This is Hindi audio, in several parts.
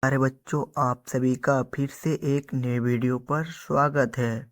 अरे बच्चों, आप सभी का फिर से एक नए वीडियो पर स्वागत है।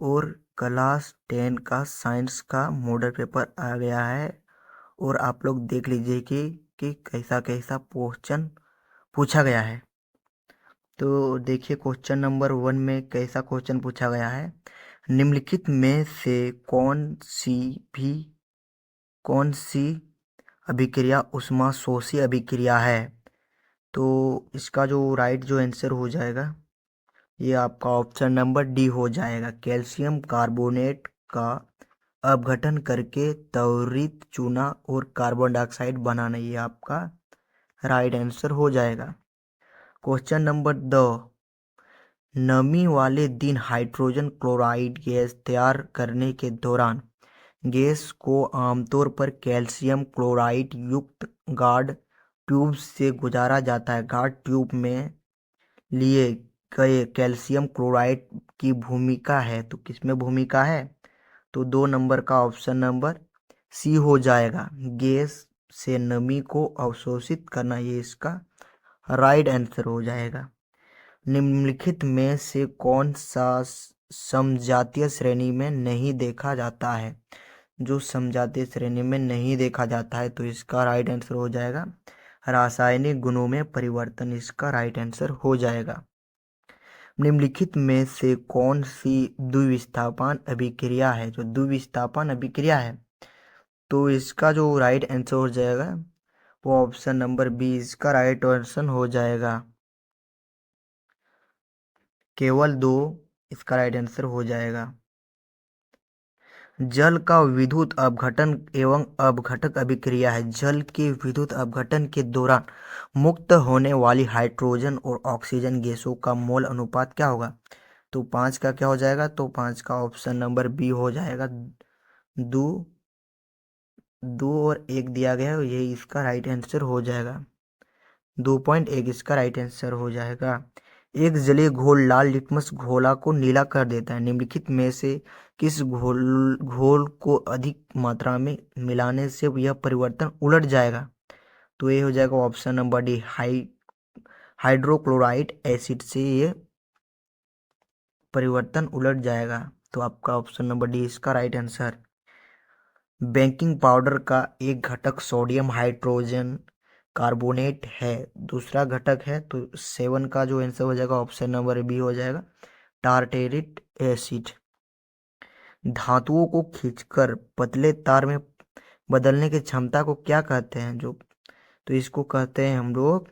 और क्लास 10 का साइंस का मॉडल पेपर आ गया है। और आप लोग देख लीजिए कि कैसा कैसा क्वेश्चन पूछा गया है। तो देखिए, क्वेश्चन नंबर 1 में कैसा क्वेश्चन पूछा गया है। निम्नलिखित में से कौन सी अभिक्रिया ऊष्मा शोषी अभिक्रिया है। तो इसका जो आंसर हो जाएगा, ये आपका ऑप्शन नंबर डी हो जाएगा। कैल्शियम कार्बोनेट का अपघटन करके त्वरित चूना और कार्बन डाइऑक्साइड बनाना, ये आपका राइट आंसर हो जाएगा। क्वेश्चन नंबर 2, नमी वाले दिन हाइड्रोजन क्लोराइड गैस तैयार करने के दौरान गैस को आमतौर पर कैल्शियम क्लोराइड युक्त गार्ड ट्यूब से गुजारा जाता है। गार्ड ट्यूब में लिए गए कैल्शियम क्लोराइड की भूमिका है, तो किसमें भूमिका है? तो 2 नंबर का ऑप्शन नंबर सी हो जाएगा। गैस से नमी को अवशोषित करना, ये इसका राइट आंसर हो जाएगा। निम्नलिखित में से कौन सा समजातीय श्रेणी में नहीं देखा जाता है? जो समजातीय श्रेणी में नहीं देखा जाता है, तो इसका राइट आंसर हो जाएगा रासायनिक गुणों में परिवर्तन, इसका राइट आंसर हो जाएगा। निम्नलिखित में से कौन सी द्विविस्थापन अभिक्रिया है? जो द्विविस्थापन अभिक्रिया है, तो इसका जो राइट आंसर हो जाएगा वो ऑप्शन नंबर बी, इसका राइट आंसर हो जाएगा। केवल 2 इसका राइट आंसर हो जाएगा। जल का विद्युत अपघटन एवं अपघटक अभिक्रिया है। जल के विद्युत अपघटन के दौरान मुक्त होने वाली हाइड्रोजन और ऑक्सीजन गैसों का मोल अनुपात क्या होगा? तो 5 का क्या हो जाएगा? तो 5 का ऑप्शन नंबर बी हो जाएगा। 2 2 और 1 दिया गया है, यही इसका राइट आंसर हो जाएगा। 2.1 इसका राइट आंसर हो जाएगा। एक जलीय घोल लाल लिटमस घोला को नीला कर देता है। निम्नलिखित में से किस घोल को अधिक मात्रा में मिलाने से यह परिवर्तन उलट जाएगा? तो ये हो जाएगा option number D, hydrochloride acid से ये परिवर्तन उलट जाएगा। तो आपका ऑप्शन नंबर डी इसका राइट आंसर। बेकिंग पाउडर का एक घटक सोडियम हाइड्रोजन कार्बोनेट है, दूसरा घटक है, तो 7 का जो आंसर हो जाएगा ऑप्शन नंबर बी हो जाएगा टारटेरिक एसिड। धातुओं को खींचकर पतले तार में बदलने की क्षमता को क्या कहते हैं? तो इसको कहते हैं हम लोग,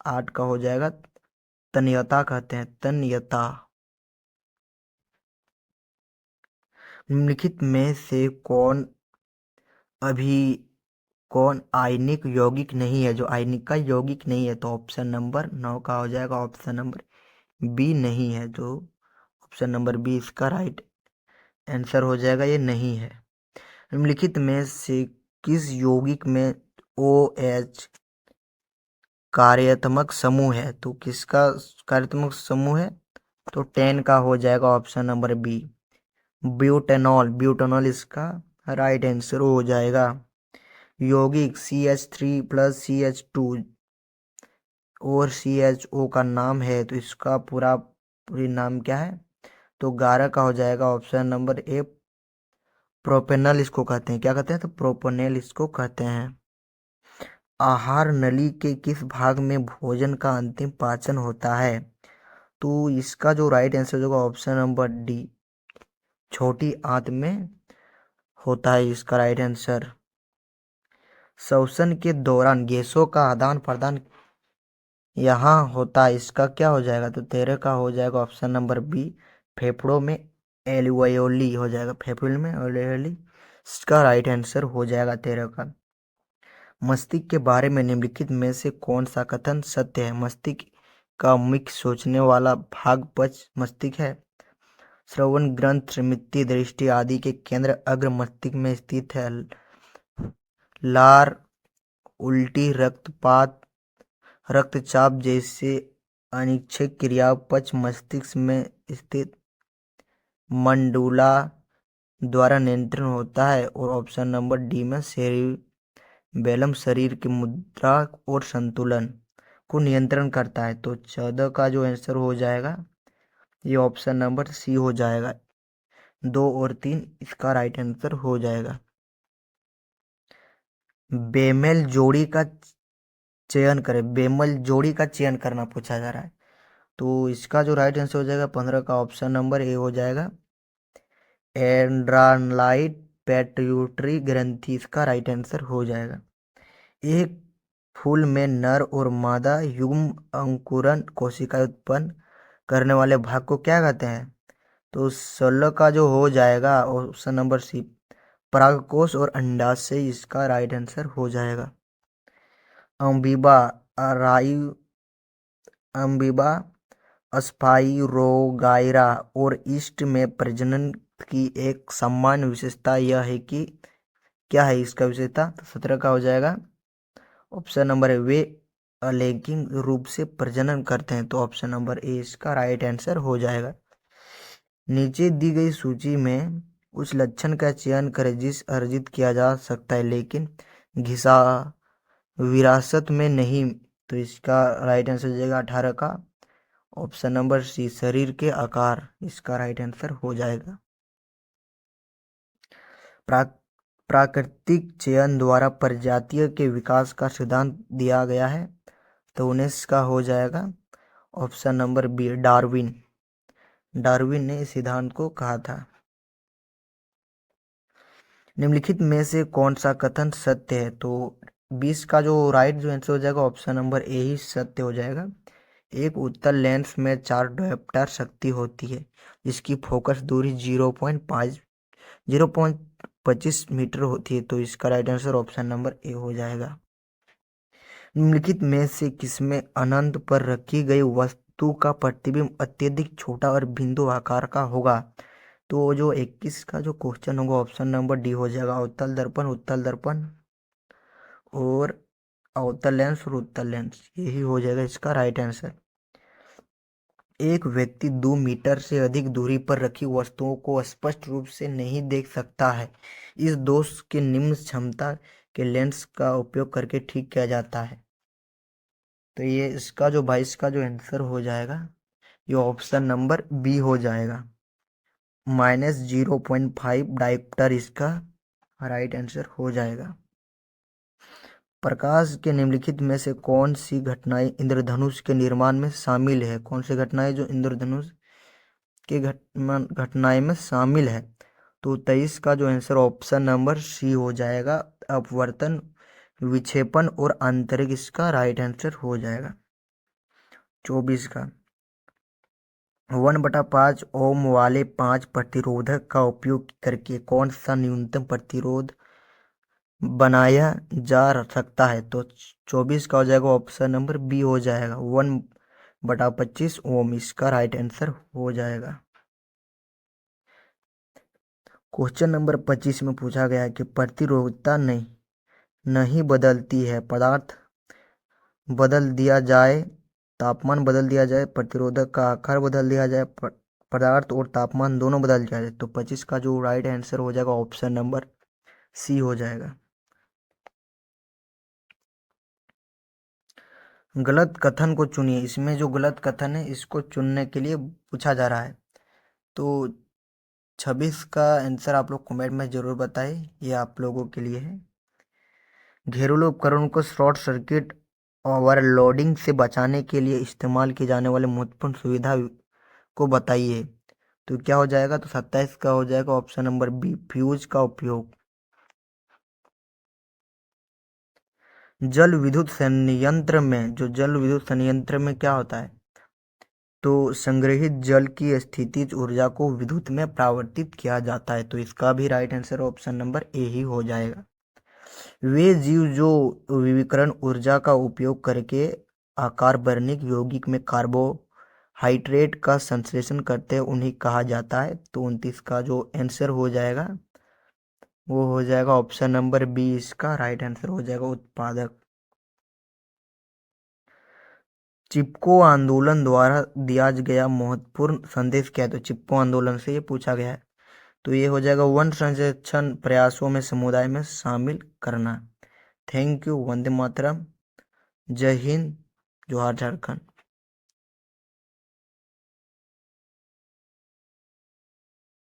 8 का हो जाएगा तन्यता कहते हैं, तन्यता। निम्नलिखित में से कौन आयनिक यौगिक नहीं है? जो आयनिक का यौगिक नहीं है, तो ऑप्शन नंबर 9 का हो जाएगा ऑप्शन नंबर बी नहीं है। जो ऑप्शन नंबर बी इसका राइट आंसर हो जाएगा, ये नहीं है। निम्नलिखित में से किस यौगिक में OH कार्यात्मक समूह है? तो किसका कार्यात्मक समूह है? तो 10 का हो जाएगा option number B, butanol. Butanol इसका राइट आंसर हो जाएगा। यौगिक CH3 प्लस CH2 और CHO का नाम है, तो इसका पूरी नाम क्या है? तो 11 का हो जाएगा ऑप्शन नंबर ए, प्रोपेनल इसको कहते हैं। क्या कहते हैं? तो प्रोपेनल इसको कहते हैं। आहार नली के किस भाग में भोजन का अंतिम पाचन होता है? तो इसका जो राइट आंसर होगा ऑप्शन नंबर डी, छोटी आंत में होता है, इसका राइट आंसर। श्वसन के दौरान गैसों का आदान प्रदान यहाँ होता है, इसका क्या हो जाएगा? तो 13 का हो जाएगा ऑप्शन नंबर बी, फेफड़ों में एल्वेओली हो जाएगा, फेफड़ों में एल्वेओली, इसका राइट आंसर हो जाएगा 13 का। मस्तिष्क के बारे में निम्नलिखित में से कौन सा कथन सत्य है? मस्तिष्क का मुख्य सोचने वाला भाग पश्च मस्तिष्क है। श्रवण ग्रंथ, स्मृति, दृष्टि आदि के केंद्र अग्र मस्तिष्क में स्थित है। लार, उल्टी, रक्तपात, रक्तचाप जैसे अनिच्छुक क्रिया पश्च मस्तिष्क में स्थित मंडूला द्वारा नियंत्रण होता है। और ऑप्शन नंबर डी में सेरिबेलम शरीर की मुद्रा और संतुलन को नियंत्रण करता है। तो 14 का जो आंसर हो जाएगा ये ऑप्शन नंबर सी हो जाएगा। 2 और 3 इसका राइट आंसर हो जाएगा। बेमेल जोड़ी का चयन करें, बेमेल जोड़ी का चयन करना पूछा जा रहा है। तो इसका जो राइट आंसर हो जाएगा 15 का ऑप्शन नंबर ए हो जाएगा। एंड्रालाइट पेट्यूटरी ग्रंथि इसका राइट आंसर हो जाएगा। एक फूल में नर और मादा युग्म अंकुरन कोशिका उत्पन्न करने वाले भाग को क्या कहते हैं? तो 16 का जो हो जाएगा ऑप्शन नंबर सी परागकोश और अंडाशय इसका राइट आंसर हो जाएगा। अम्बीबा अम्बीबा स्पाइरोगाइरा और ईस्ट में प्रजनन की एक सामान्य विशेषता यह है कि क्या है इसका विशेषता? तो 17 का हो जाएगा ऑप्शन नंबर ए वे अलैंगिक रूप से प्रजनन करते हैं। तो ऑप्शन नंबर ए इसका राइट आंसर हो जाएगा। नीचे दी गई सूची में उस लक्षण का चयन करें जिस अर्जित किया जा सकता है लेकिन घिसा विरासत में नहीं। तो इसका राइट आंसर हो जाएगा 18 का ऑप्शन नंबर सी शरीर के आकार इसका राइट आंसर हो जाएगा। प्राकृतिक चयन द्वारा प्रजातियों के विकास का सिद्धांत दिया गया है। तो 19 का हो जाएगा option number B Darwin. Darwin ने इस सिद्धांत को कहा था। निम्नलिखित में से कौन सा कथन सत्य है? तो 20 का जो राइट जो आंसर हो जाएगा ऑप्शन नंबर ए ही सत्य हो जाएगा। एक उत्तल लेंस में 4 डायोप्टर शक्ति होती है जिसकी फोकस दूरी 0.25 मीटर होती है। तो इसका राइट आंसर ऑप्शन नंबर ए हो जाएगा। निम्नलिखित में से किसमें अनंत पर रखी गई वस्तु का प्रतिबिंब अत्यधिक छोटा और बिंदु आकार का होगा? तो जो 21 का जो क्वेश्चन होगा ऑप्शन नंबर डी हो जाएगा। उत्तल दर्पण और अवतल लेंस और उत्तल लेंस यही हो जाएगा इसका राइट आंसर। एक व्यक्ति 2 मीटर से अधिक दूरी पर रखी वस्तुओं को स्पष्ट रूप से नहीं देख सकता है। इस दोष के निम्न क्षमता के लेंस का उपयोग करके ठीक किया जाता है। तो ये इसका जो 22 का जो आंसर हो जाएगा ये ऑप्शन नंबर बी हो जाएगा। -0.5 डायोप्टर इसका राइट आंसर हो जाएगा। प्रकाश के निम्नलिखित में से कौन सी घटनाएं इंद्रधनुष के निर्माण में शामिल है? कौन सी घटनाएं जो इंद्रधनुष के घटनाएं में शामिल है? तो 23 का जो आंसर ऑप्शन नंबर सी हो जाएगा। अपवर्तन, विक्षेपण और आंतरिक इसका राइट आंसर हो जाएगा। 24 का 1/5 ओम वाले 5 प्रतिरोधक का उपयोग करके कौन सा न्यूनतम प्रतिरोध बनाया जा सकता है? तो 24 का हो जाएगा ऑप्शन नंबर बी हो जाएगा। 1/25 ओम इसका राइट आंसर हो जाएगा। क्वेश्चन नंबर 25 में पूछा गया है कि प्रतिरोधकता नहीं बदलती है, पदार्थ बदल दिया जाए, तापमान बदल दिया जाए, प्रतिरोधक का आकार बदल दिया जाए, पदार्थ और तापमान दोनों बदल जाए। तो 25 का जो राइट आंसर हो जाएगा ऑप्शन नंबर सी हो जाएगा। गलत कथन को चुनिए। इसमें जो गलत कथन है इसको चुनने के लिए पूछा जा रहा है। तो 26 का आंसर आप लोग कमेंट में जरूर बताएं, ये आप लोगों के लिए है। घरेलू उपकरणों को शॉर्ट सर्किट ओवरलोडिंग से बचाने के लिए इस्तेमाल की जाने वाली महत्वपूर्ण सुविधा को बताइए। तो क्या हो जाएगा? तो 27 का हो जाएगा ऑप्शन नंबर बी फ्यूज का उपयोग। जल विद्युत संयंत्र में क्या होता है? तो संग्रहित जल की स्थितिज ऊर्जा को विद्युत में परिवर्तित किया जाता है। तो इसका भी right answer option number A ही हो जाएगा। वे जीव जो विकिरण ऊर्जा का उपयोग करके आकार वर्णिक यौगिक में कार्बोहाइड्रेट का संश्लेषण करते हैं उन्हें कहा जाता है। तो 29 का जो आंसर हो जाएगा वो हो जाएगा ऑप्शन नंबर बी इसका राइट आंसर हो जाएगा उत्पादक। चिपको आंदोलन द्वारा दिया गया महत्वपूर्ण संदेश क्या है? तो चिपको आंदोलन से ये पूछा गया है। तो ये हो जाएगा वन संरक्षण प्रयासों में समुदाय में शामिल करना। Thank you. वंदे मातरम। जय हिंद। जोहार झारखंड।